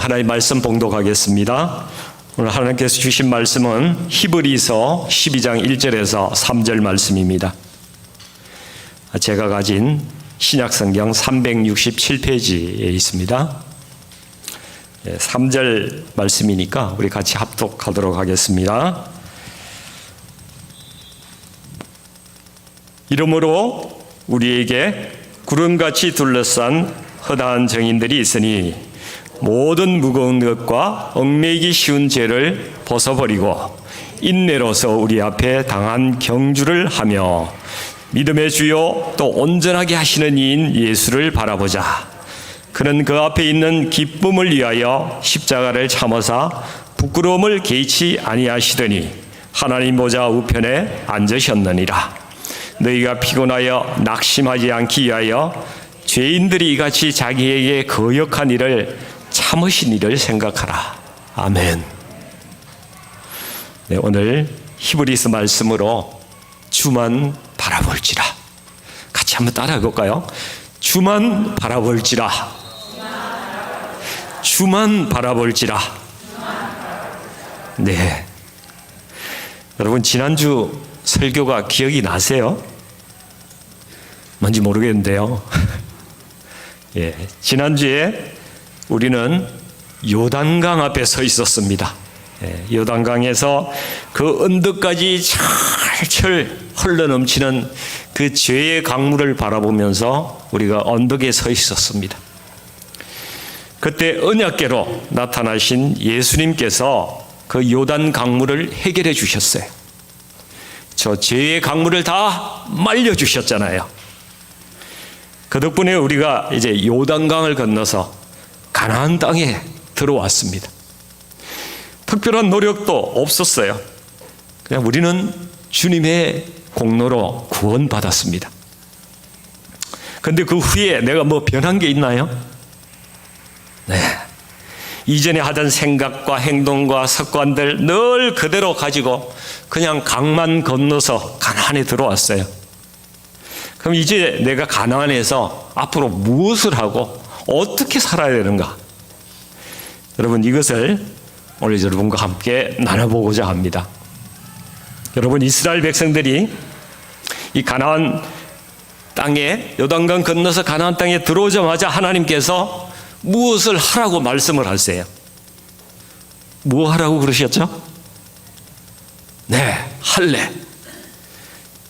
하나님 말씀 봉독하겠습니다. 오늘 하나님께서 주신 말씀은 히브리서 12장 1절에서 3절 말씀입니다. 제가 가진 신약성경 367페이지에 있습니다. 3절 말씀이니까 우리 같이 합독하도록 하겠습니다. 이러므로 우리에게 구름같이 둘러싼 허다한 정인들이 있으니 모든 무거운 것과 얽매이기 쉬운 죄를 벗어버리고 인내로서 우리 앞에 당한 경주를 하며 믿음의 주요 또 온전하게 하시는 이인 예수를 바라보자. 그는 그 앞에 있는 기쁨을 위하여 십자가를 참으사 부끄러움을 개의치 아니하시더니 하나님 보좌 우편에 앉으셨느니라. 너희가 피곤하여 낙심하지 않기 위하여 죄인들이 이같이 자기에게 거역한 일을 참으신 일을 생각하라. 아멘. 네, 오늘 히브리서 말씀으로 주만 바라볼지라. 같이 한번 따라해 볼까요? 주만 바라볼지라. 주만 바라볼지라. 네. 여러분 지난주 설교가 기억이 나세요? 뭔지 모르겠는데요. 예, 지난주에 우리는 요단강 앞에 서 있었습니다. 요단강에서 그 언덕까지 철철 흘러넘치는 그 죄의 강물을 바라보면서 우리가 언덕에 서 있었습니다. 그때 언약궤로 나타나신 예수님께서 그 요단 강물을 해결해 주셨어요. 저 죄의 강물을 다 말려주셨잖아요. 그 덕분에 우리가 이제 요단강을 건너서 가나안 땅에 들어왔습니다. 특별한 노력도 없었어요. 그냥 우리는 주님의 공로로 구원받았습니다. 그런데 그 후에 내가 뭐 변한 게 있나요? 네. 이전에 하던 생각과 행동과 습관들 늘 그대로 가지고 그냥 강만 건너서 가나안에 들어왔어요. 그럼 이제 내가 가나안에서 앞으로 무엇을 하고 어떻게 살아야 되는가? 여러분 이것을 오늘 여러분과 함께 나눠보고자 합니다. 여러분 이스라엘 백성들이 이 가나안 땅에 요단강 건너서 가나안 땅에 들어오자마자 하나님께서 무엇을 하라고 말씀을 하세요? 뭐 하라고 그러셨죠? 네, 할례.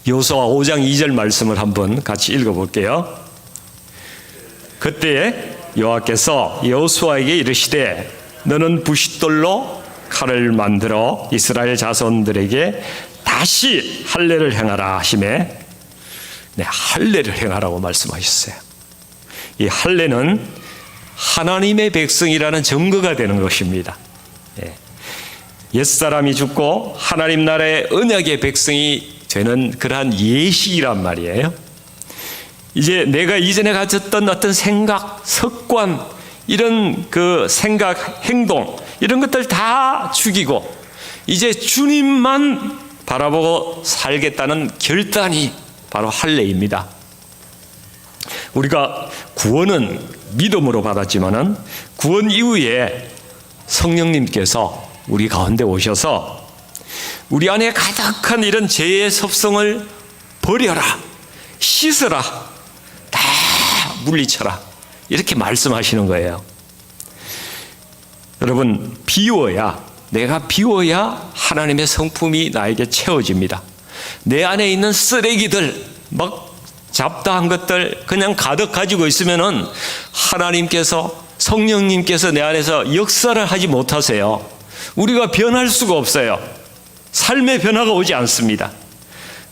여호수아 5장 2절 말씀을 한번 같이 읽어볼게요. 그때 여호와께서 여호수아에게 이르시되 너는 부싯돌로 칼을 만들어 이스라엘 자손들에게 다시 할례를 행하라 하시매 네, 할례를 행하라고 말씀하셨어요. 이 할례는 하나님의 백성이라는 증거가 되는 것입니다. 옛사람이 죽고 하나님 나라의 언약의 백성이 되는 그러한 예식이란 말이에요. 이제 내가 이전에 가졌던 어떤 생각, 습관, 이런 그 생각, 행동, 이런 것들 다 죽이고 이제 주님만 바라보고 살겠다는 결단이 바로 할례입니다. 우리가 구원은 믿음으로 받았지만은 구원 이후에 성령님께서 우리 가운데 오셔서 우리 안에 가득한 이런 죄의 습성을 버려라, 씻어라, 다 물리쳐라 이렇게 말씀하시는 거예요. 여러분 내가 비워야 하나님의 성품이 나에게 채워집니다. 내 안에 있는 쓰레기들 막 잡다한 것들 그냥 가득 가지고 있으면은 하나님께서 성령님께서 내 안에서 역사를 하지 못하세요. 우리가 변할 수가 없어요. 삶의 변화가 오지 않습니다.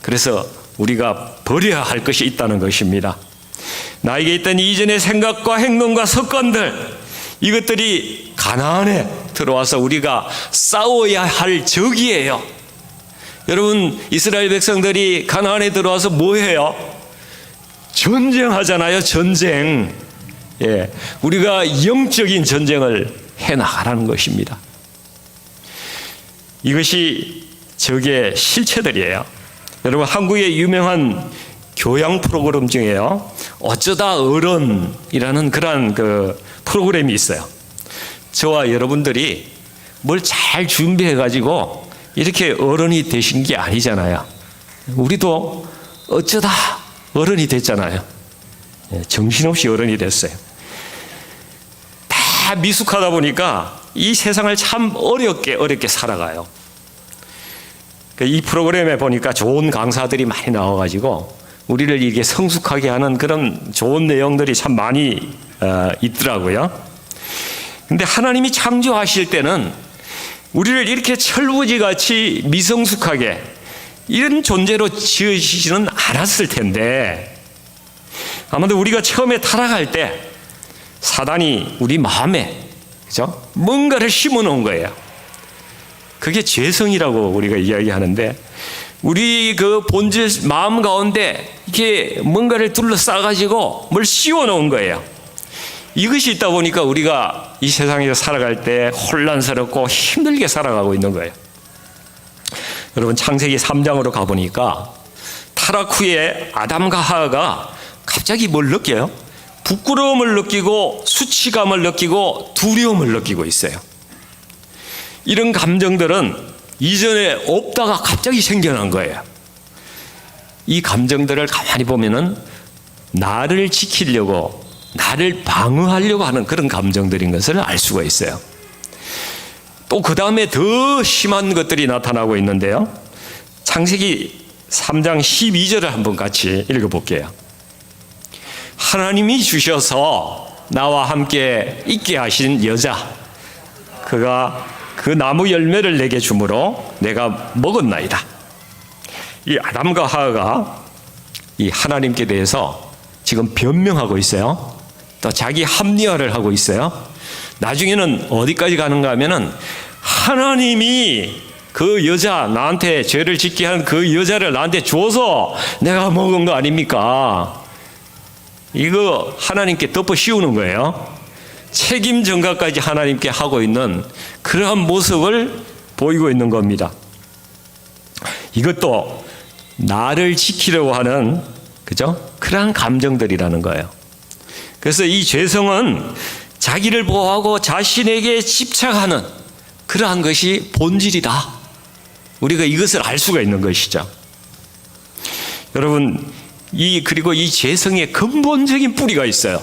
그래서 우리가 버려야 할 것이 있다는 것입니다. 나에게 있던 이전의 생각과 행동과 습관들 이것들이 가나안에 들어와서 우리가 싸워야 할 적이에요. 여러분 이스라엘 백성들이 가나안에 들어와서 뭐 해요? 전쟁하잖아요. 전쟁. 예, 우리가 영적인 전쟁을 해나가라는 것입니다. 이것이 적의 실체들이에요. 여러분 한국의 유명한 교양 프로그램 중에요 어쩌다 어른이라는 그러한 그 프로그램이 있어요. 저와 여러분들이 뭘 잘 준비해가지고 이렇게 어른이 되신 게 아니잖아요. 우리도 어쩌다 어른이 됐잖아요. 정신없이 어른이 됐어요. 다 미숙하다 보니까 이 세상을 참 어렵게 살아가요. 이 프로그램에 보니까 좋은 강사들이 많이 나와가지고 우리를 이렇게 성숙하게 하는 그런 좋은 내용들이 참 많이 있더라고요. 근데 하나님이 창조하실 때는 우리를 이렇게 철부지같이 미성숙하게 이런 존재로 지으시지는 않았을 텐데, 아마도 우리가 처음에 타락할 때 사단이 우리 마음에, 그죠? 뭔가를 심어 놓은 거예요. 그게 죄성이라고 우리가 이야기하는데, 우리 그 본질 마음 가운데 이렇게 뭔가를 둘러싸가지고 뭘 씌워 놓은 거예요. 이것이 있다 보니까 우리가 이 세상에서 살아갈 때 혼란스럽고 힘들게 살아가고 있는 거예요. 여러분, 창세기 3장으로 가보니까 타락 후에 아담과 하와가 갑자기 뭘 느껴요? 부끄러움을 느끼고 수치감을 느끼고 두려움을 느끼고 있어요. 이런 감정들은 이전에 없다가 갑자기 생겨난 거예요. 이 감정들을 가만히 보면은 나를 지키려고, 나를 방어하려고 하는 그런 감정들인 것을 알 수가 있어요. 또 그 다음에 더 심한 것들이 나타나고 있는데요. 창세기 3장 12절을 한번 같이 읽어볼게요. 하나님이 주셔서 나와 함께 있게 하신 여자, 그가 그 나무 열매를 내게 주므로 내가 먹었나이다. 이 아담과 하와가 이 하나님께 대해서 지금 변명하고 있어요. 또 자기 합리화를 하고 있어요. 나중에는 어디까지 가는가 하면은 하나님이 그 여자, 나한테 죄를 짓게 한 그 여자를 나한테 줘서 내가 먹은 거 아닙니까? 이거 하나님께 덮어 씌우는 거예요. 책임 전가까지 하나님께 하고 있는 그러한 모습을 보이고 있는 겁니다. 이것도 나를 지키려고 하는, 그죠? 그러한 감정들이라는 거예요. 그래서 이 죄성은 자기를 보호하고 자신에게 집착하는 그러한 것이 본질이다. 우리가 이것을 알 수가 있는 것이죠. 여러분, 그리고 이 죄성의 근본적인 뿌리가 있어요.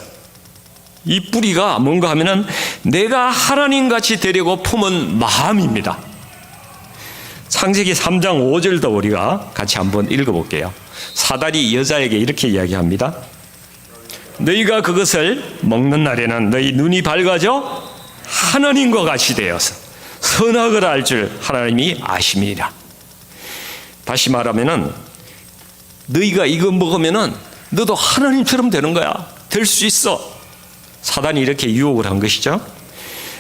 이 뿌리가 뭔가 하면은 내가 하나님같이 되려고 품은 마음입니다. 창세기 3장 5절도 우리가 같이 한번 읽어볼게요. 사단이 여자에게 이렇게 이야기합니다. 너희가 그것을 먹는 날에는 너희 눈이 밝아져 하나님과 같이 되어서 선악을 알 줄 하나님이 아심이라. 다시 말하면은 너희가 이거 먹으면은 너도 하나님처럼 되는 거야. 될 수 있어. 사단이 이렇게 유혹을 한 것이죠.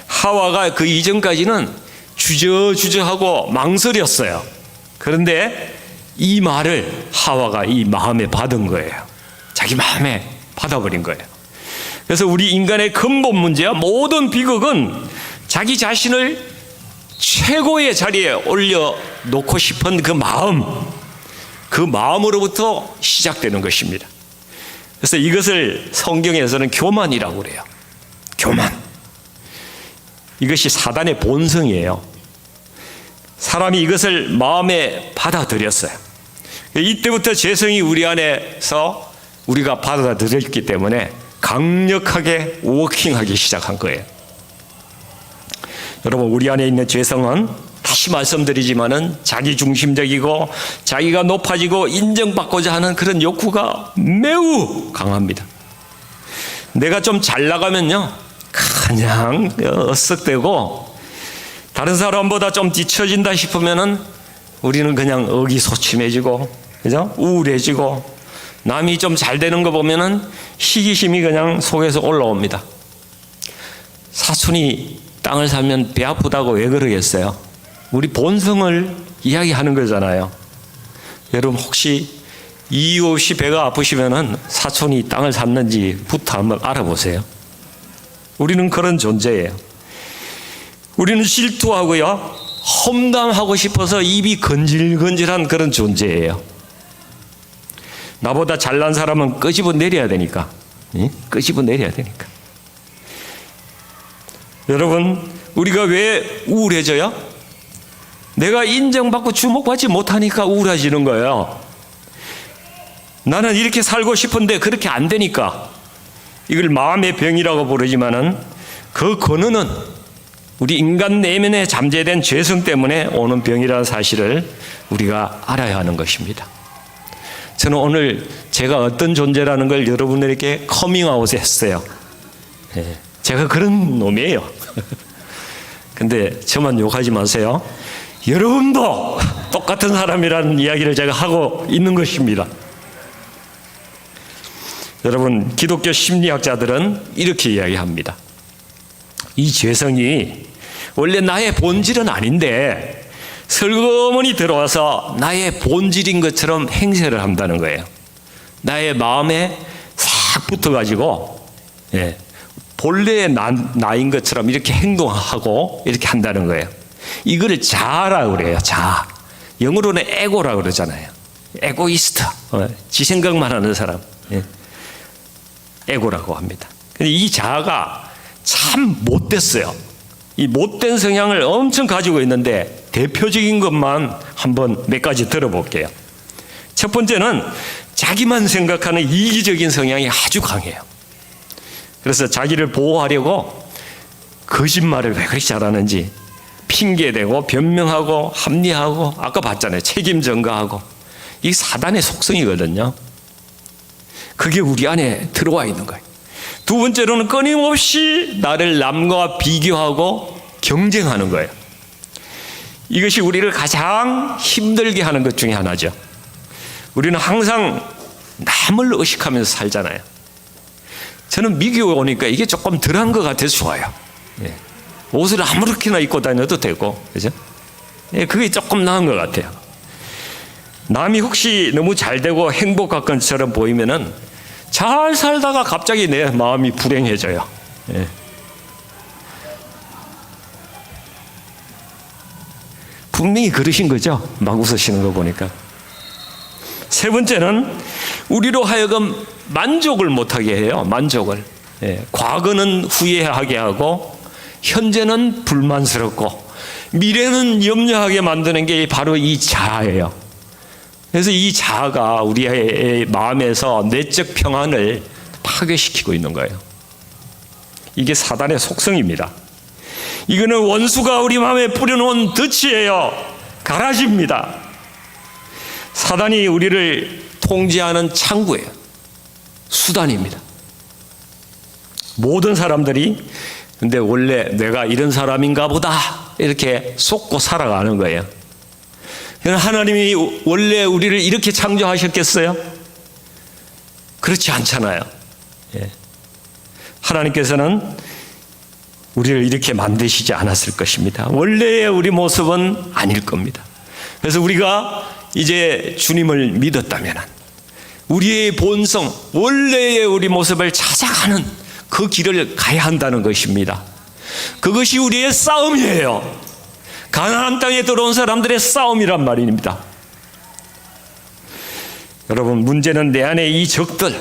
하와가 그 이전까지는 주저주저하고 망설였어요. 그런데 이 말을 하와가 이 마음에 받은 거예요. 자기 마음에 받아버린 거예요. 그래서 우리 인간의 근본 문제야, 모든 비극은 자기 자신을 최고의 자리에 올려놓고 싶은 그 마음으로부터 시작되는 것입니다. 그래서 이것을 성경에서는 교만이라고 그래요. 교만. 이것이 사단의 본성이에요. 사람이 이것을 마음에 받아들였어요. 이때부터 죄성이 우리 안에서 우리가 받아들였기 때문에 강력하게 워킹하기 시작한 거예요. 여러분, 우리 안에 있는 죄성은 다시 말씀드리지만은 자기중심적이고 자기가 높아지고 인정받고자 하는 그런 욕구가 매우 강합니다. 내가 좀 잘 나가면요, 그냥 어쓱대고 다른 사람보다 좀 뒤처진다 싶으면은 우리는 그냥 의기소침해지고, 그죠? 우울해지고, 남이 좀 잘 되는 거 보면은 시기심이 그냥 속에서 올라옵니다. 사촌이 땅을 사면 배 아프다고 왜 그러겠어요? 우리 본성을 이야기하는 거잖아요. 여러분, 혹시 이유 없이 배가 아프시면은 사촌이 땅을 샀는지부터 한번 알아보세요. 우리는 그런 존재예요. 우리는 질투하고요, 험담하고 싶어서 입이 건질건질한 그런 존재예요. 나보다 잘난 사람은 끄집어 내려야 되니까. 끄집어 내려야 되니까. 여러분, 우리가 왜 우울해져요? 내가 인정받고 주목받지 못하니까 우울해지는 거예요. 나는 이렇게 살고 싶은데 그렇게 안 되니까. 이걸 마음의 병이라고 부르지만은 그 근원은 우리 인간 내면에 잠재된 죄성 때문에 오는 병이라는 사실을 우리가 알아야 하는 것입니다. 저는 오늘 제가 어떤 존재라는 걸 여러분들에게 커밍아웃 했어요. 제가 그런 놈이에요. 근데 저만 욕하지 마세요. 여러분도 똑같은 사람이라는 이야기를 제가 하고 있는 것입니다. 여러분, 기독교 심리학자들은 이렇게 이야기합니다. 이 죄성이 원래 나의 본질은 아닌데 슬그머니 들어와서 나의 본질인 것처럼 행세를 한다는 거예요. 나의 마음에 싹 붙어가지고 본래의 나인 것처럼 이렇게 행동하고 이렇게 한다는 거예요. 이걸 자아라고 그래요. 자아. 영어로는 에고라고 그러잖아요. 에고이스트. 지 생각만 하는 사람. 에고라고 합니다. 이 자아가 참 못됐어요. 이 못된 성향을 엄청 가지고 있는데 대표적인 것만 한번 몇 가지 들어볼게요. 첫 번째는 자기만 생각하는 이기적인 성향이 아주 강해요. 그래서 자기를 보호하려고 거짓말을 왜 그렇게 잘하는지 핑계대고 변명하고 합리화하고 아까 봤잖아요. 책임 전가하고. 이 사단의 속성이거든요. 그게 우리 안에 들어와 있는 거예요. 두 번째로는 끊임없이 나를 남과 비교하고 경쟁하는 거예요. 이것이 우리를 가장 힘들게 하는 것 중에 하나죠. 우리는 항상 남을 의식하면서 살잖아요. 저는 미국에 오니까 이게 조금 덜한 것 같아서 좋아요. 옷을 아무렇게나 입고 다녀도 되고, 그죠? 그게 조금 나은 것 같아요. 남이 혹시 너무 잘 되고 행복한 것처럼 보이면은 잘 살다가 갑자기 내 마음이 불행해져요. 분명히 그러신 거죠? 막 웃으시는 거 보니까. 세 번째는 우리로 하여금 만족을 못하게 해요. 만족을. 과거는 후회하게 하고 현재는 불만스럽고 미래는 염려하게 만드는 게 바로 이 자아예요. 그래서 이 자아가 우리의 마음에서 내적 평안을 파괴시키고 있는 거예요. 이게 사단의 속성입니다. 이거는 원수가 우리 마음에 뿌려놓은 덫이에요. 가라지입니다. 사단이 우리를 통제하는 창구예요. 수단입니다. 모든 사람들이 근데 원래 내가 이런 사람인가 보다 이렇게 속고 살아가는 거예요. 하나님이 원래 우리를 이렇게 창조하셨겠어요? 그렇지 않잖아요. 하나님께서는 우리를 이렇게 만드시지 않았을 것입니다. 원래의 우리 모습은 아닐 겁니다. 그래서 우리가 이제 주님을 믿었다면 우리의 본성, 원래의 우리 모습을 찾아가는 그 길을 가야 한다는 것입니다. 그것이 우리의 싸움이에요. 가나안 땅에 들어온 사람들의 싸움이란 말입니다. 여러분, 문제는 내 안에 이 적들,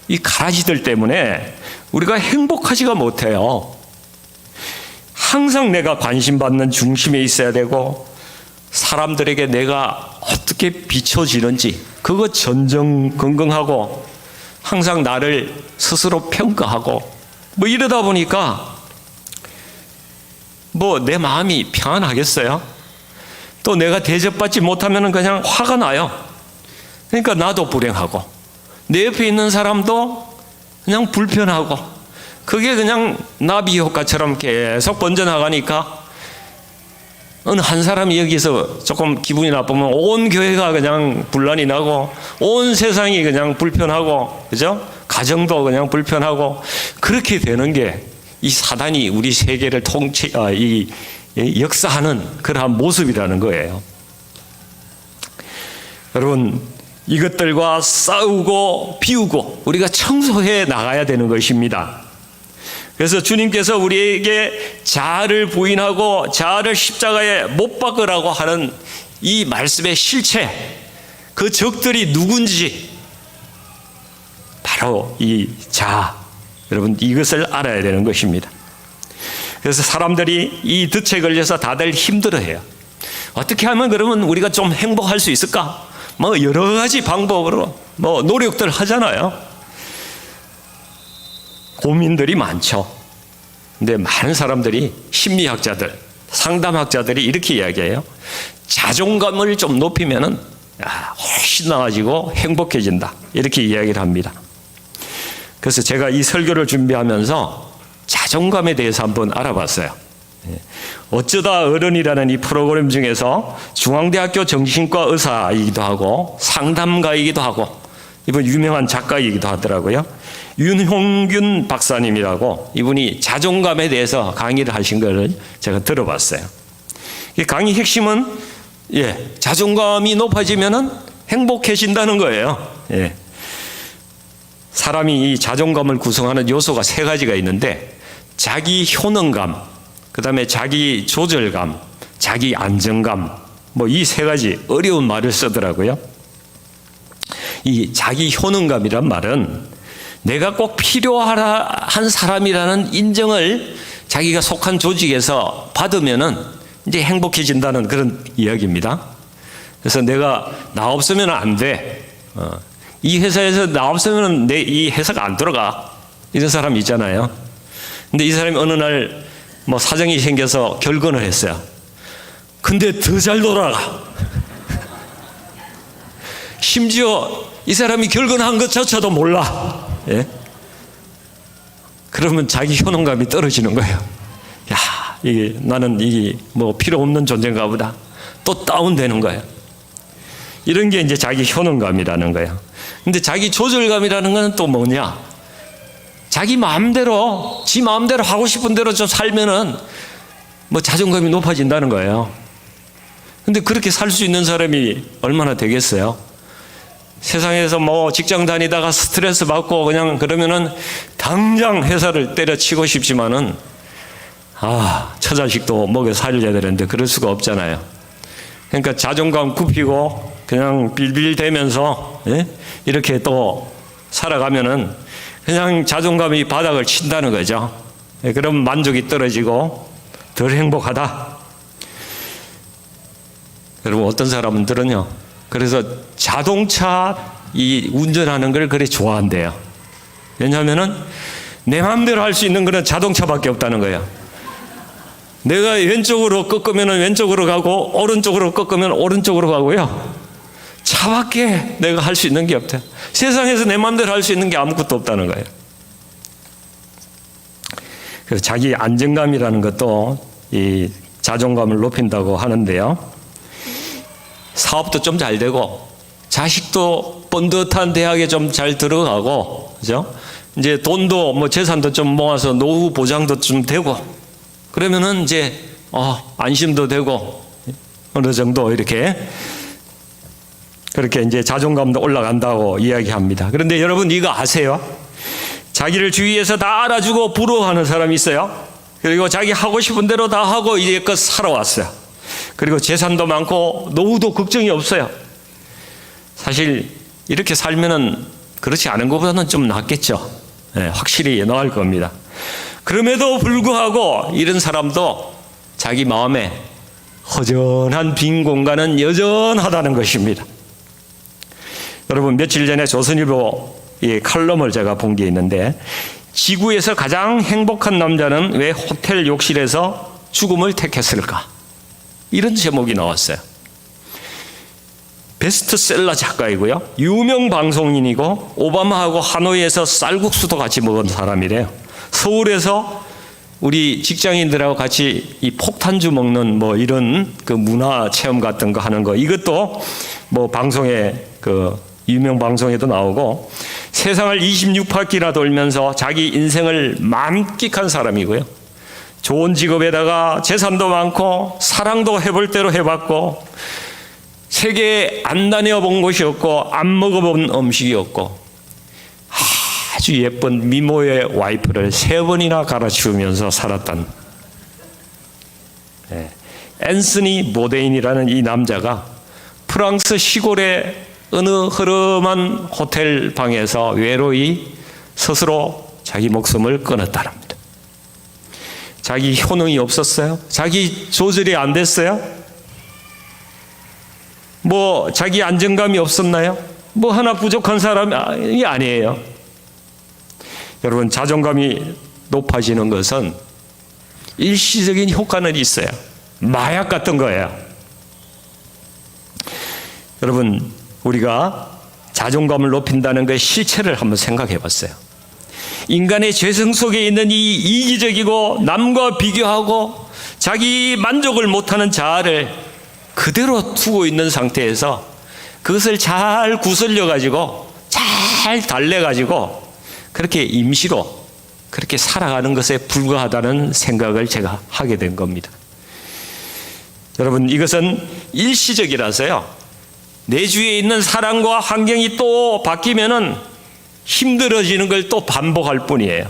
이 가라지들 때문에 우리가 행복하지가 못해요. 항상 내가 관심받는 중심에 있어야 되고 사람들에게 내가 어떻게 비춰지는지 그거 전전긍긍하고 항상 나를 스스로 평가하고 뭐 이러다 보니까 뭐 내 마음이 평안하겠어요? 또 내가 대접받지 못하면 그냥 화가 나요. 그러니까 나도 불행하고 내 옆에 있는 사람도 그냥 불편하고 그게 그냥 나비 효과처럼 계속 번져나가니까 어느 한 사람이 여기서 조금 기분이 나쁘면 온 교회가 그냥 분란이 나고 온 세상이 그냥 불편하고, 그죠? 가정도 그냥 불편하고 그렇게 되는 게 이 사단이 우리 세계를 역사하는 그러한 모습이라는 거예요. 여러분, 이것들과 싸우고 비우고 우리가 청소해 나가야 되는 것입니다. 그래서 주님께서 우리에게 자아를 부인하고 자아를 십자가에 못 박으라고 하는 이 말씀의 실체, 그 적들이 누군지 바로 이 자아, 여러분 이것을 알아야 되는 것입니다. 그래서 사람들이 이 덫에 걸려서 다들 힘들어해요. 어떻게 하면 그러면 우리가 좀 행복할 수 있을까? 뭐 여러 가지 방법으로 뭐 노력들 하잖아요. 고민들이 많죠. 근데 많은 사람들이, 심리학자들, 상담학자들이 이렇게 이야기해요. 자존감을 좀 높이면은 훨씬 나아지고 행복해진다, 이렇게 이야기를 합니다. 그래서 제가 이 설교를 준비하면서 자존감에 대해서 한번 알아봤어요. 어쩌다 어른이라는 이 프로그램 중에서 중앙대학교 정신과 의사이기도 하고 상담가이기도 하고 이분 유명한 작가이기도 하더라고요. 윤홍균 박사님이라고, 이분이 자존감에 대해서 강의를 하신 것을 제가 들어봤어요. 이 강의 핵심은 자존감이 높아지면은 행복해진다는 거예요. 사람이 이 자존감을 구성하는 요소가 3가지가 있는데, 자기 효능감, 그 다음에 자기 조절감, 자기 안정감, 뭐 이 3가지 어려운 말을 쓰더라고요. 이 자기 효능감이란 말은 내가 꼭 필요한 사람이라는 인정을 자기가 속한 조직에서 받으면은 이제 행복해진다는 그런 이야기입니다. 그래서 내가 나 없으면 안 돼. 이 회사에서 나 없으면 이 회사가 안 돌아가. 이런 사람 있잖아요. 근데 이 사람이 어느 날 뭐 사정이 생겨서 결근을 했어요. 근데 더 잘 돌아가. 심지어 이 사람이 결근한 것조차도 몰라. 그러면 자기 효능감이 떨어지는 거예요. 나는 이게 뭐 필요 없는 존재인가 보다. 또 다운되는 거예요. 이런 게 이제 자기 효능감이라는 거예요. 근데 자기 조절감이라는 건 또 뭐냐? 자기 마음대로, 지 마음대로 하고 싶은 대로 좀 살면은 뭐 자존감이 높아진다는 거예요. 근데 그렇게 살 수 있는 사람이 얼마나 되겠어요? 세상에서 뭐 직장 다니다가 스트레스 받고 그냥 그러면은 당장 회사를 때려치고 싶지만은 처자식도 먹여 살려야 되는데 그럴 수가 없잖아요. 그러니까 자존감 굽히고 그냥 빌빌대면서 이렇게 또 살아가면은 그냥 자존감이 바닥을 친다는 거죠. 그럼 만족이 떨어지고 덜 행복하다. 여러분, 어떤 사람들은요, 그래서 자동차 이 운전하는 걸 그래 좋아한대요. 왜냐하면은 내 마음대로 할 수 있는 거는 자동차밖에 없다는 거예요. 내가 왼쪽으로 꺾으면 왼쪽으로 가고 오른쪽으로 꺾으면 오른쪽으로 가고요. 차밖에 내가 할 수 있는 게 없대요. 세상에서 내 마음대로 할 수 있는 게 아무것도 없다는 거예요. 그래서 자기 안정감이라는 것도 이 자존감을 높인다고 하는데요. 사업도 좀 잘 되고 자식도 번듯한 대학에 좀 잘 들어가고, 그죠? 이제 돈도 뭐 재산도 좀 모아서 노후 보장도 좀 되고, 그러면은 이제 안심도 되고 어느 정도 이렇게 그렇게 이제 자존감도 올라간다고 이야기합니다. 그런데 여러분 이거 아세요? 자기를 주위에서 다 알아주고 부러워하는 사람이 있어요. 그리고 자기 하고 싶은 대로 다 하고 이제껏 살아왔어요. 그리고 재산도 많고 노후도 걱정이 없어요. 사실 이렇게 살면은 그렇지 않은 것보다는 좀 낫겠죠. 확실히 나을 겁니다. 그럼에도 불구하고 이런 사람도 자기 마음에 허전한 빈 공간은 여전하다는 것입니다. 여러분, 며칠 전에 조선일보 칼럼을 제가 본 게 있는데, 지구에서 가장 행복한 남자는 왜 호텔 욕실에서 죽음을 택했을까? 이런 제목이 나왔어요. 베스트셀러 작가이고요, 유명 방송인이고, 오바마하고 하노이에서 쌀국수도 같이 먹은 사람이래요. 서울에서 우리 직장인들하고 같이 이 폭탄주 먹는 뭐 이런 그 문화 체험 같은 거 하는 거, 이것도 뭐 방송에 유명 방송에도 나오고, 세상을 26바퀴나 돌면서 자기 인생을 만끽한 사람이고요. 좋은 직업에다가 재산도 많고 사랑도 해볼 대로 해봤고, 세계에 안 다녀본 곳이 없고 안 먹어본 음식이 없고, 아주 예쁜 미모의 와이프를 3번이나 갈아치우면서 살았던 앤서니 보데인이라는 이 남자가 프랑스 시골의 어느 허름한 호텔 방에서 외로이 스스로 자기 목숨을 끊었다랍니다. 자기 효능이 없었어요? 자기 조절이 안 됐어요? 뭐 자기 안정감이 없었나요? 뭐 하나 부족한 사람이 아니에요. 여러분, 자존감이 높아지는 것은 일시적인 효과는 있어요. 마약 같은 거예요. 여러분, 우리가 자존감을 높인다는 것의 실체를 한번 생각해 봤어요. 인간의 죄성 속에 있는 이 이기적이고 남과 비교하고 자기 만족을 못하는 자아를 그대로 두고 있는 상태에서 그것을 잘 구슬려 가지고 잘 달래 가지고 그렇게 임시로 그렇게 살아가는 것에 불과하다는 생각을 제가 하게 된 겁니다. 여러분, 이것은 일시적이라서요, 내 주위에 있는 사람과 환경이 또 바뀌면은 힘들어지는 걸 또 반복할 뿐이에요.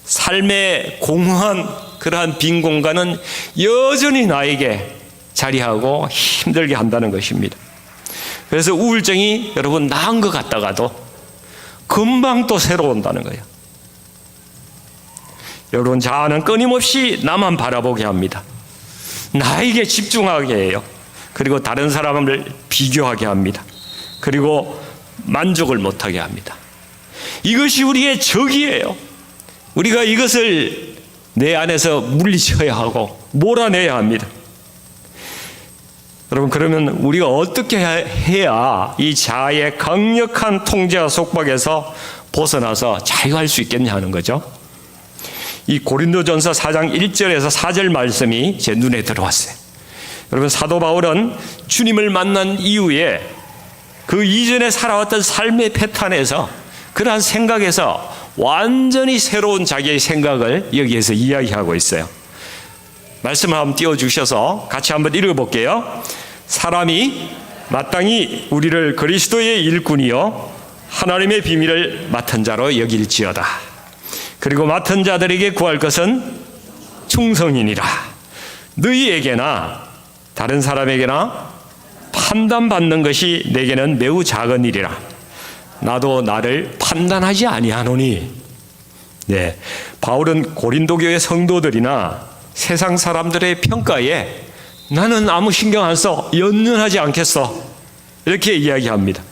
삶의 공허한 그러한 빈 공간은 여전히 나에게 자리하고 힘들게 한다는 것입니다. 그래서 우울증이 여러분 나은 것 같다가도 금방 또 새로 온다는 거예요. 여러분, 자아는 끊임없이 나만 바라보게 합니다. 나에게 집중하게 해요. 그리고 다른 사람을 비교하게 합니다. 그리고 만족을 못하게 합니다. 이것이 우리의 적이에요. 우리가 이것을 내 안에서 물리쳐야 하고 몰아내야 합니다. 여러분, 그러면 우리가 어떻게 해야 이 자아의 강력한 통제와 속박에서 벗어나서 자유할 수 있겠냐 하는 거죠. 이 고린도전서 4장 1절에서 4절 말씀이 제 눈에 들어왔어요. 여러분, 사도 바울은 주님을 만난 이후에 그 이전에 살아왔던 삶의 패턴에서 그러한 생각에서 완전히 새로운 자기의 생각을 여기에서 이야기하고 있어요. 말씀을 한번 띄워주셔서 같이 한번 읽어볼게요. 사람이 마땅히 우리를 그리스도의 일꾼이요 하나님의 비밀을 맡은 자로 여길지어다. 그리고 맡은 자들에게 구할 것은 충성이니라. 너희에게나 다른 사람에게나 판단받는 것이 내게는 매우 작은 일이라. 나도 나를 판단하지 아니하노니. 네, 바울은 고린도 교회 성도들이나 세상 사람들의 평가에 나는 아무 신경 안 써, 연연하지 않겠어, 이렇게 이야기합니다.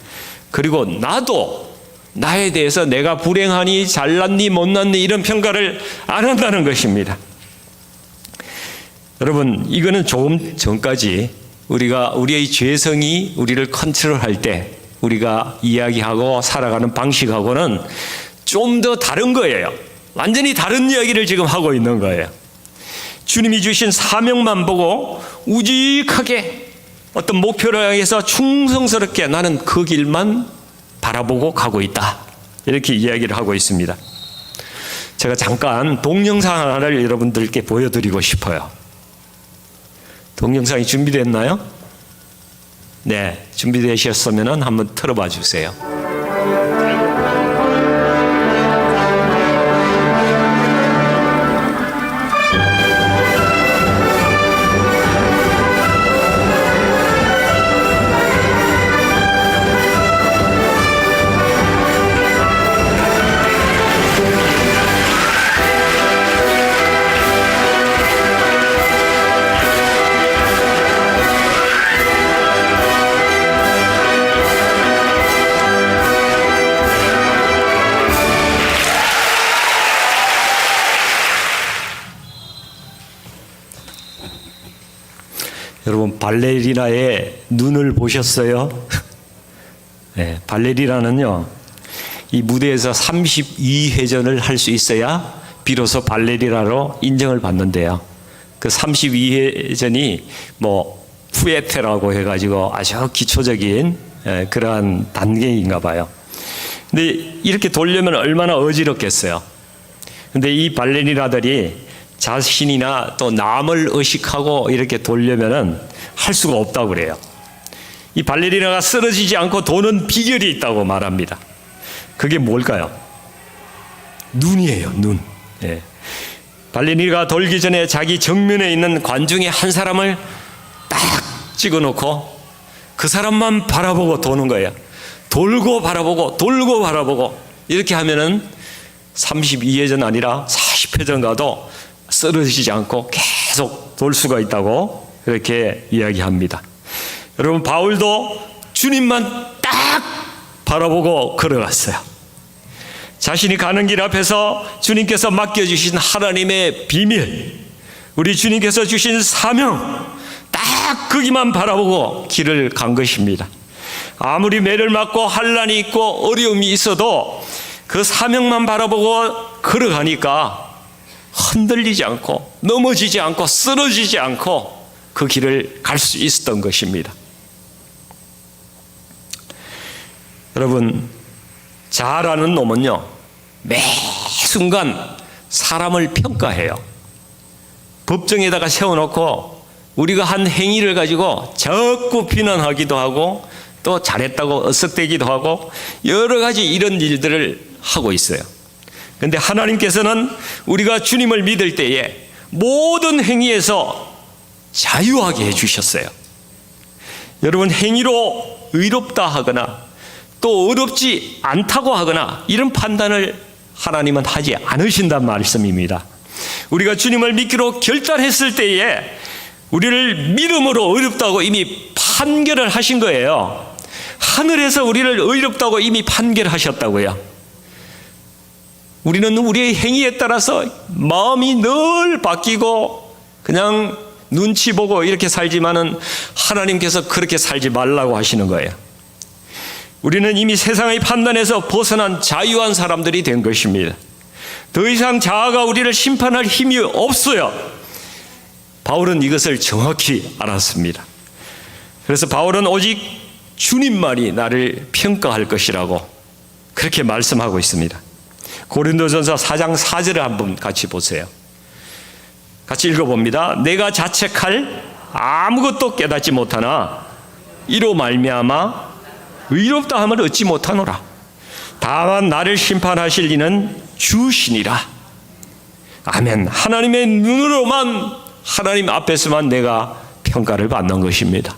그리고 나도 나에 대해서 내가 불행하니 잘났니 못났니 이런 평가를 안 한다는 것입니다. 여러분, 이거는 조금 전까지 우리의 죄성이 우리를 컨트롤할 때 우리가 이야기하고 살아가는 방식하고는 좀 더 다른 거예요. 완전히 다른 이야기를 지금 하고 있는 거예요. 주님이 주신 사명만 보고 우직하게 어떤 목표를 향해서 충성스럽게 나는 그 길만 바라보고 가고 있다, 이렇게 이야기를 하고 있습니다. 제가 잠깐 동영상 하나를 여러분들께 보여드리고 싶어요. 동영상이 준비됐나요? 네, 준비되셨으면 한번 틀어봐 주세요. 여러분, 발레리나의 눈을 보셨어요? 네, 발레리나는요, 이 무대에서 32회전을 할 수 있어야 비로소 발레리나로 인정을 받는데요. 그 32회전이 뭐 푸에테라고 해가지고 아주 기초적인 그러한 단계인가 봐요. 근데 이렇게 돌려면 얼마나 어지럽겠어요. 근데 이 발레리나들이 자신이나 또 남을 의식하고 이렇게 돌려면은 할 수가 없다고 그래요. 이 발레리나가 쓰러지지 않고 도는 비결이 있다고 말합니다. 그게 뭘까요? 눈이에요, 눈. 예. 발레리나가 돌기 전에 자기 정면에 있는 관중의 한 사람을 딱 찍어놓고 그 사람만 바라보고 도는 거예요. 돌고 바라보고 돌고 바라보고 이렇게 하면은 32회전 아니라 40회전 가도 쓰러지지 않고 계속 돌 수가 있다고 그렇게 이야기합니다. 여러분, 바울도 주님만 딱 바라보고 걸어갔어요. 자신이 가는 길 앞에서 주님께서 맡겨주신 하나님의 비밀, 우리 주님께서 주신 사명, 딱 거기만 바라보고 길을 간 것입니다. 아무리 매를 맞고 환난이 있고 어려움이 있어도 그 사명만 바라보고 걸어가니까 흔들리지 않고 넘어지지 않고 쓰러지지 않고 그 길을 갈 수 있었던 것입니다. 여러분, 자아라는 놈은요, 매 순간 사람을 평가해요. 법정에다가 세워놓고 우리가 한 행위를 가지고 자꾸 비난하기도 하고 또 잘했다고 어석대기도 하고 여러 가지 이런 일들을 하고 있어요. 그런데 하나님께서는 우리가 주님을 믿을 때에 모든 행위에서 자유하게 해주셨어요. 여러분, 행위로 의롭다 하거나 또 의롭지 않다고 하거나 이런 판단을 하나님은 하지 않으신단 말씀입니다. 우리가 주님을 믿기로 결단했을 때에 우리를 믿음으로 의롭다고 이미 판결을 하신 거예요. 하늘에서 우리를 의롭다고 이미 판결하셨다고요. 우리는 우리의 행위에 따라서 마음이 늘 바뀌고 그냥 눈치 보고 이렇게 살지만은 하나님께서 그렇게 살지 말라고 하시는 거예요. 우리는 이미 세상의 판단에서 벗어난 자유한 사람들이 된 것입니다. 더 이상 자아가 우리를 심판할 힘이 없어요. 바울은 이것을 정확히 알았습니다. 그래서 바울은 오직 주님만이 나를 평가할 것이라고 그렇게 말씀하고 있습니다. 고린도전서 4장 4절을 한번 같이 보세요. 같이 읽어봅니다. 내가 자책할 아무것도 깨닫지 못하나 이로 말미암아 의롭다 함을 얻지 못하노라. 다만 나를 심판하실 이는 주시니라. 아멘. 하나님의 눈으로만, 하나님 앞에서만 내가 평가를 받는 것입니다.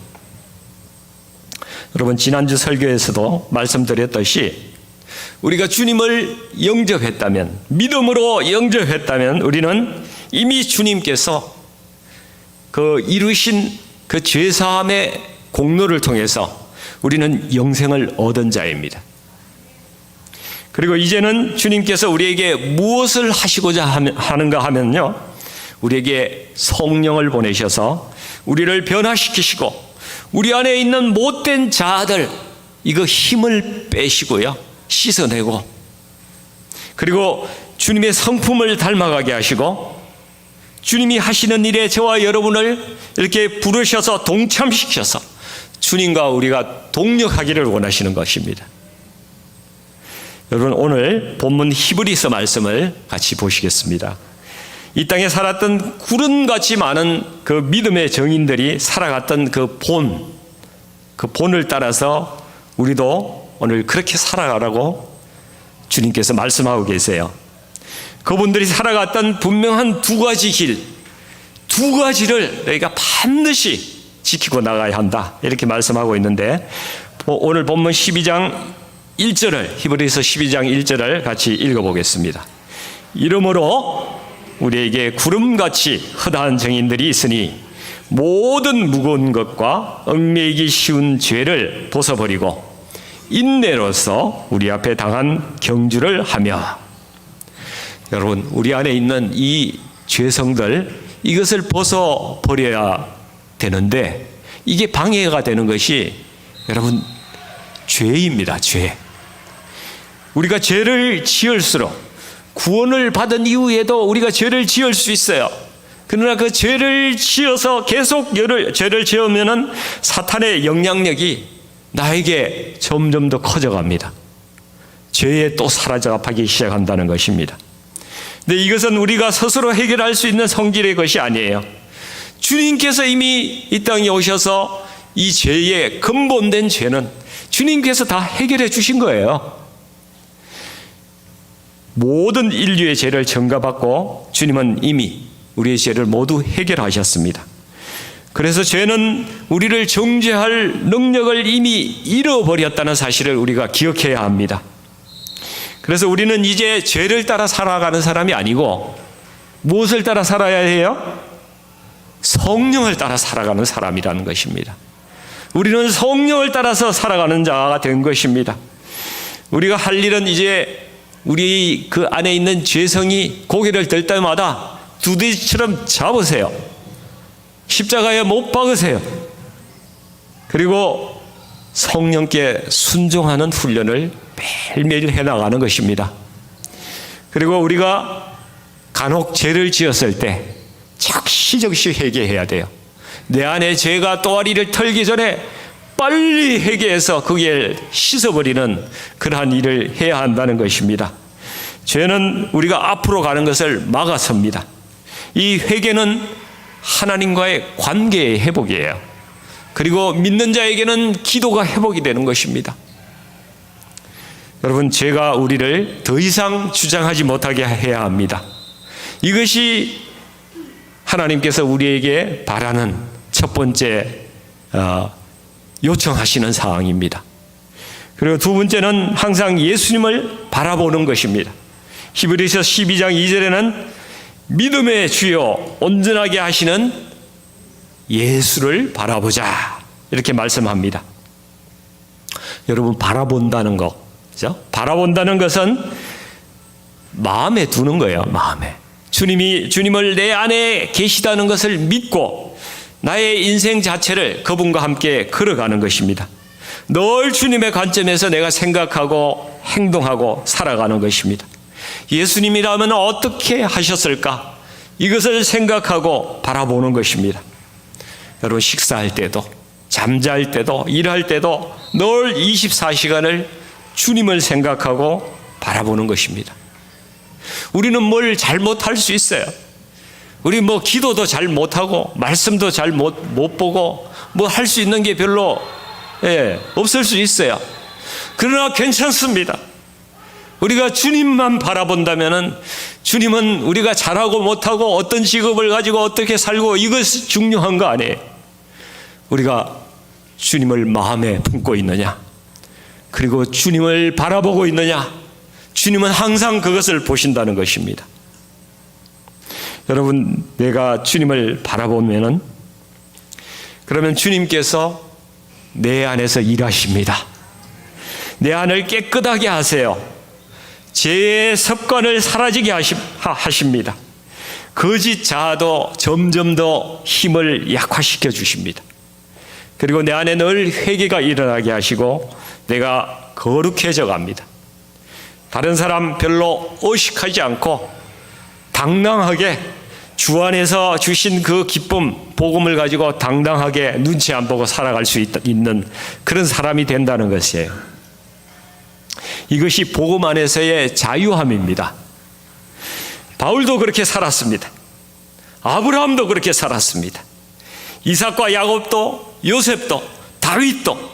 여러분, 지난주 설교에서도 말씀드렸듯이 우리가 주님을 영접했다면, 믿음으로 영접했다면 우리는 이미 주님께서 그 이루신 그 죄사함의 공로를 통해서 우리는 영생을 얻은 자입니다. 그리고 이제는 주님께서 우리에게 무엇을 하시고자 하는가 하면요, 우리에게 성령을 보내셔서 우리를 변화시키시고 우리 안에 있는 못된 자아들 이거 힘을 빼시고요, 씻어내고, 그리고 주님의 성품을 닮아가게 하시고 주님이 하시는 일에 저와 여러분을 이렇게 부르셔서 동참시켜서 주님과 우리가 동력하기를 원하시는 것입니다. 여러분, 오늘 본문 히브리서 말씀을 같이 보시겠습니다. 이 땅에 살았던 구름같이 많은 그 믿음의 정인들이 살아갔던 그 본을 따라서 우리도 오늘 그렇게 살아가라고 주님께서 말씀하고 계세요. 그분들이 살아갔던 분명한 두 가지 길, 두 가지를 너희가 반드시 지키고 나가야 한다, 이렇게 말씀하고 있는데, 오늘 본문 12장 1절을, 히브리서 12장 1절을 같이 읽어보겠습니다. 이러므로 우리에게 구름같이 허다한 정인들이 있으니 모든 무거운 것과 얽매이기 쉬운 죄를 벗어버리고 인내로서 우리 앞에 당한 경주를 하며. 여러분, 우리 안에 있는 이 죄성들, 이것을 벗어버려야 되는데 이게 방해가 되는 것이 여러분 죄입니다. 죄. 우리가 죄를 지을수록, 구원을 받은 이후에도 우리가 죄를 지을 수 있어요. 그러나 그 죄를 지어서 계속 죄를 지으면은 사탄의 영향력이 나에게 점점 더 커져갑니다. 죄에 또 사로잡히기 시작한다는 것입니다. 근데 이것은 우리가 스스로 해결할 수 있는 성질의 것이 아니에요. 주님께서 이미 이 땅에 오셔서 이 죄의 근본된 죄는 주님께서 다 해결해 주신 거예요. 모든 인류의 죄를 전가받고 주님은 이미 우리의 죄를 모두 해결하셨습니다. 그래서 죄는 우리를 정죄할 능력을 이미 잃어버렸다는 사실을 우리가 기억해야 합니다. 그래서 우리는 이제 죄를 따라 살아가는 사람이 아니고 무엇을 따라 살아야 해요? 성령을 따라 살아가는 사람이라는 것입니다. 우리는 성령을 따라서 살아가는 자가 된 것입니다. 우리가 할 일은 이제 우리 그 안에 있는 죄성이 고개를 들 때마다 두더지처럼 잡으세요. 십자가에 못 박으세요. 그리고 성령께 순종하는 훈련을 매일매일 해나가는 것입니다. 그리고 우리가 간혹 죄를 지었을 때 즉시 회개해야 돼요. 내 안에 죄가 또아리를 털기 전에 빨리 회개해서 그게 씻어버리는 그러한 일을 해야 한다는 것입니다. 죄는 우리가 앞으로 가는 것을 막아섭니다. 이 회개는 하나님과의 관계의 회복이에요. 그리고 믿는 자에게는 기도가 회복이 되는 것입니다. 여러분, 죄가 우리를 더 이상 주장하지 못하게 해야 합니다. 이것이 하나님께서 우리에게 바라는 첫 번째 요청하시는 사항입니다. 그리고 두 번째는 항상 예수님을 바라보는 것입니다. 히브리서 12장 2절에는 믿음의 주요 온전하게 하시는 예수를 바라보자 이렇게 말씀합니다. 여러분, 바라본다는 거, 그렇죠? 바라본다는 것은 마음에 두는 거예요. 마음에 주님을 내 안에 계시다는 것을 믿고 나의 인생 자체를 그분과 함께 걸어가는 것입니다. 늘 주님의 관점에서 내가 생각하고 행동하고 살아가는 것입니다. 예수님이라면 어떻게 하셨을까? 이것을 생각하고 바라보는 것입니다. 여러분, 식사할 때도 잠잘 때도 일할 때도 늘 24시간을 주님을 생각하고 바라보는 것입니다. 우리는 뭘 잘못할 수 있어요. 우리 기도도 잘 못하고 말씀도 잘 못 보고 할 수 있는 게 별로 없을 수 있어요. 그러나 괜찮습니다. 우리가 주님만 바라본다면은 주님은 우리가 잘하고 못하고 어떤 직업을 가지고 어떻게 살고 이것이 중요한 거 아니에요. 우리가 주님을 마음에 품고 있느냐, 그리고 주님을 바라보고 있느냐, 주님은 항상 그것을 보신다는 것입니다. 여러분, 내가 주님을 바라보면은 그러면 주님께서 내 안에서 일하십니다. 내 안을 깨끗하게 하세요. 죄의 습관을 사라지게 하십니다. 거짓 자아도 점점 더 힘을 약화시켜 주십니다. 그리고 내 안에 늘 회개가 일어나게 하시고 내가 거룩해져 갑니다. 다른 사람 별로 의식하지 않고 당당하게 주 안에서 주신 그 기쁨, 복음을 가지고 당당하게 눈치 안 보고 살아갈 수 있는 그런 사람이 된다는 것이에요. 이것이 복음 안에서의 자유함입니다. 바울도 그렇게 살았습니다. 아브라함도 그렇게 살았습니다. 이삭과 야곱도, 요셉도, 다윗도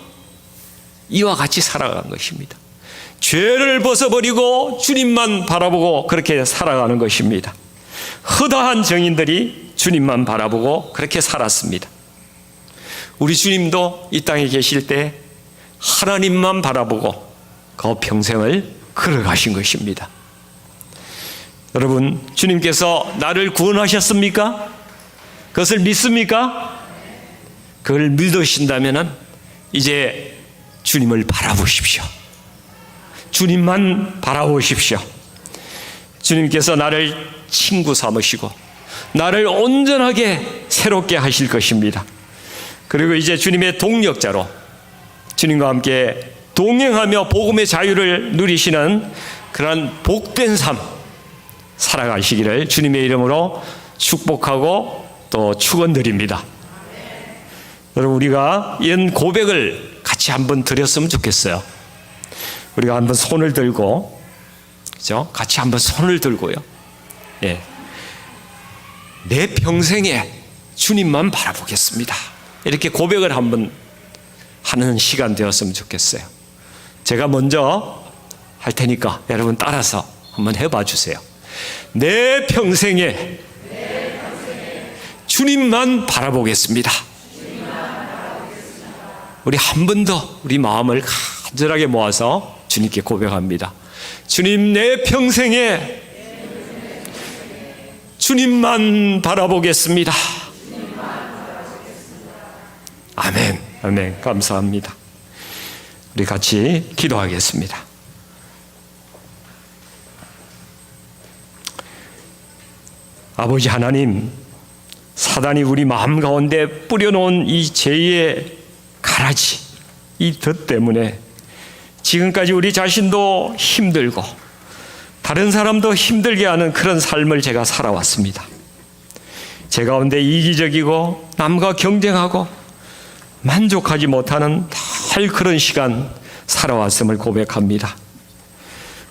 이와 같이 살아간 것입니다. 죄를 벗어버리고 주님만 바라보고 그렇게 살아가는 것입니다. 허다한 정인들이 주님만 바라보고 그렇게 살았습니다. 우리 주님도 이 땅에 계실 때 하나님만 바라보고 그 평생을 걸어가신 것입니다. 여러분, 주님께서 나를 구원하셨습니까? 그것을 믿습니까? 그걸 믿으신다면 이제 주님을 바라보십시오. 주님만 바라보십시오. 주님께서 나를 친구 삼으시고 나를 온전하게 새롭게 하실 것입니다. 그리고 이제 주님의 동력자로 주님과 함께 동행하며 복음의 자유를 누리시는 그런 복된 삶 살아가시기를 주님의 이름으로 축복하고 또 축원드립니다. 여러분, 우리가 이런 고백을 같이 한번 드렸으면 좋겠어요. 우리가 한번 손을 들고, 그죠? 같이 한번 손을 들고요. 예. 내 평생에 주님만 바라보겠습니다. 이렇게 고백을 한번 하는 시간 되었으면 좋겠어요. 제가 먼저 할 테니까 여러분 따라서 한번 해봐 주세요. 내 평생에 주님만 바라보겠습니다. 우리 한 번 더 우리 마음을 간절하게 모아서 주님께 고백합니다. 주님, 내 평생에 주님만 바라보겠습니다. 아멘. 아멘. 감사합니다. 우리 같이 기도하겠습니다. 아버지 하나님, 사단이 우리 마음 가운데 뿌려놓은 이 죄의 가라지, 이 덫 때문에 지금까지 우리 자신도 힘들고 다른 사람도 힘들게 하는 그런 삶을 제가 살아왔습니다. 제 가운데 이기적이고 남과 경쟁하고 만족하지 못하는 늘 그런 시간 살아왔음을 고백합니다.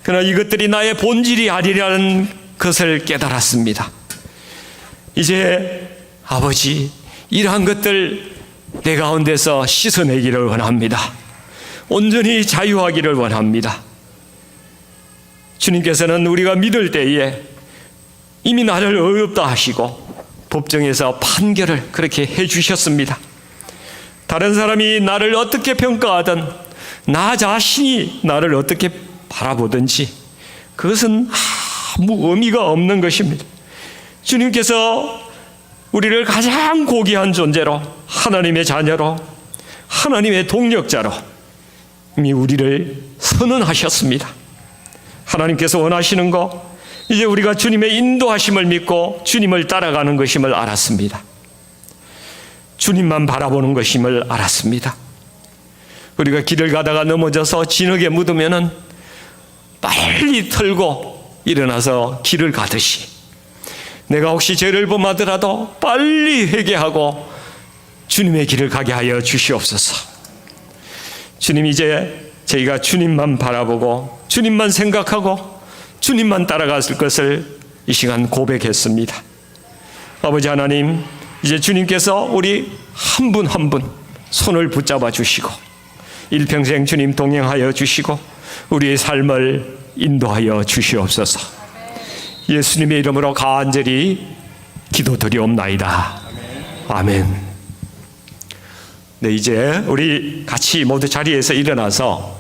그러나 이것들이 나의 본질이 아니라는 것을 깨달았습니다. 이제 아버지, 이러한 것들 내 가운데서 씻어내기를 원합니다. 온전히 자유하기를 원합니다. 주님께서는 우리가 믿을 때에 이미 나를 어렵다 하시고 법정에서 판결을 그렇게 해주셨습니다. 다른 사람이 나를 어떻게 평가하든 나 자신이 나를 어떻게 바라보든지 그것은 아무 의미가 없는 것입니다. 주님께서 우리를 가장 고귀한 존재로, 하나님의 자녀로, 하나님의 동력자로 이미 우리를 선언하셨습니다. 하나님께서 원하시는 것, 이제 우리가 주님의 인도하심을 믿고 주님을 따라가는 것임을 알았습니다. 주님만 바라보는 것임을 알았습니다. 우리가 길을 가다가 넘어져서 진흙에 묻으면은 빨리 털고 일어나서 길을 가듯이 내가 혹시 죄를 범하더라도 빨리 회개하고 주님의 길을 가게 하여 주시옵소서. 주님, 이제 저희가 주님만 바라보고 주님만 생각하고 주님만 따라갈 것을 이 시간 고백했습니다. 아버지 하나님, 이제 주님께서 우리 한 분 한 분 손을 붙잡아 주시고 일평생 주님 동행하여 주시고 우리의 삶을 인도하여 주시옵소서. 예수님의 이름으로 간절히 기도드리옵나이다. 아멘. 네, 이제 우리 같이 모두 자리에서 일어나서